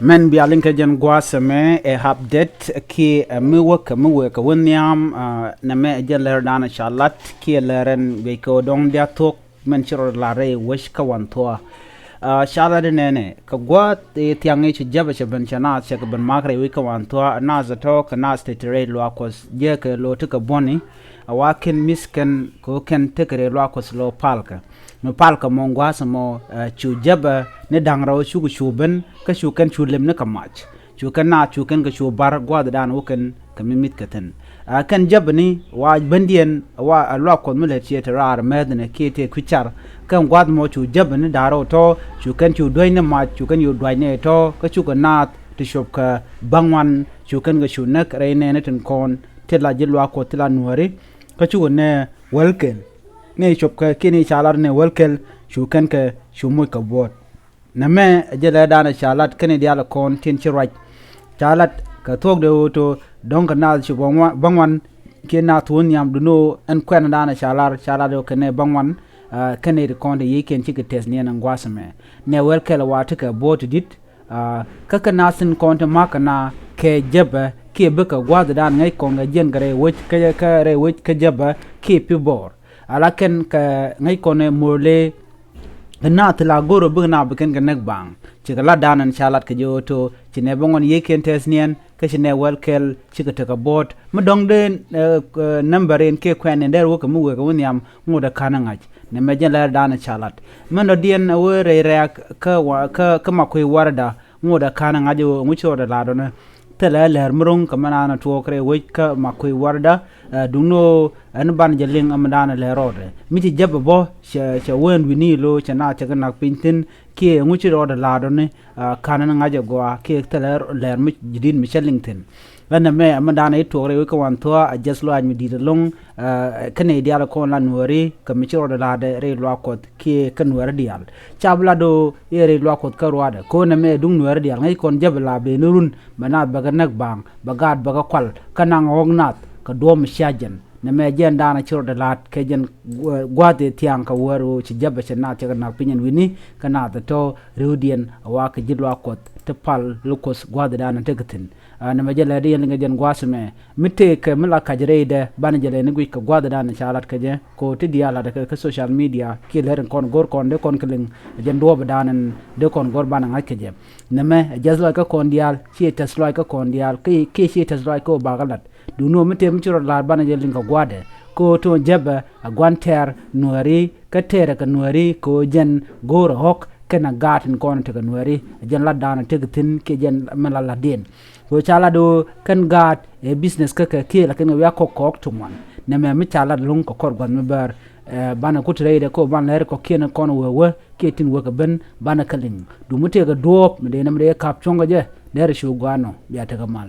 Men bi alin ka jen gwasame e update ki mi weka wonyam na me jen ler dana shalat ki leren be ko dong dia tok men chiro la re wish ka wan to shala de nene ka gwa tiange chi jaba che ben chana che ka ben magre wi ka wan to na za to ka na state re lo akos je ka lo to ka boni awaken misken ko ken tekere lo akos lo palka no palka mon gwasa mo chu jaba ne dangraw chu chu ben ka chu kan chu lem ne kamach chu kan na chu kan ka chu bar gwa dan woken ka mimit katen kan jabni wa bandien wa lo ko mele che rar medne kete kuchar kan gwad mo chu jabni daro to chu kan chu doine ma chu kan yu doine to ka chu kan na ti shop ka bangwan chu kan ga chu nak reine ne ten kon tela jilwa ko tela nuari ka chu ne welken ne shop ka kini chalar ne welkel chu kan ka chu mo ka bot na me jela dana chalat kene diala kon tin chi right chalat ka tok de to donc na chu bangwan ke na tun yam duno en kwen dana chalar do kene bangwan kene de kon de yeken chi ke tes ne nan gwasame ne welkel wa ta ka bot dit ka ka nasin kon ta makana ke jeba ke beka gwad dan ngai kon ga jen gare wich ka re wich ka jeba ke pibor alaken ka ngai kon morle na tla goro bugna buken ga nek bang chigala danan chalat ke joto chine bongon yeken tesnien ke chine welkel chigata ka bot mdong de number en ke kwen nder wo mu ga wonyam ngoda kanangaj ne mejen la danan chalat mendo dien wore re ka makoi warda ngoda kanangaj mucho da ladona tela ler mrung kamana na tuokre weka makoi warda duno an ban jeling amdana le rode miti jabba bo cha wen wini lo chana cha na pintin ke nguchi rode ladone kanan ngaje goa ke tela ler mi jidin michelington wana me amdana itore weka wanto ajeslo anmi didalong kane diala ko la nuari kamichi rode lade re lo akot ke kanwar dial chabla do yere lo akot karwada ko na me dung nuar dial ngai kon jabla be nurun manat baga nak bang bagad baga kwal kanang hognat ka dom shajan na me jen dana chiro de lat ke jen gwate tiang ka waru chi jabba chana cha na pinyen wini kana to rudien wa ka jidlo akot tepal lukos gwade dana tegatin na me jela de nga jen gwasme mitte ke mala kajreide ban jele ni gwi ka gwade dana chalat ke je ko ti diala de ka social media ki leren kon gor kon de kon kling jen do danan de kon gor ban nga ke je na me jazla ka kon dial chi tasla ka kon dial ke chi tasla ko bagalat du no mete mchiro la ban jele nga gwade ko to jaba agwanter nuari ka tere ka nuari ko jen gor hok kena gatin kon te ka nuari jen la dana tegtin ke jen mala den ko chala do kan gat e business ka ke la kan ya ko tumwan ne me chala lung ko kor gwan me bar bana ko trade ko ban ler ko ken kon wewe ke tin wo ka ben bana kaling du mute ga dop me de na me kap chonga je der shu gwano ya ta ga mal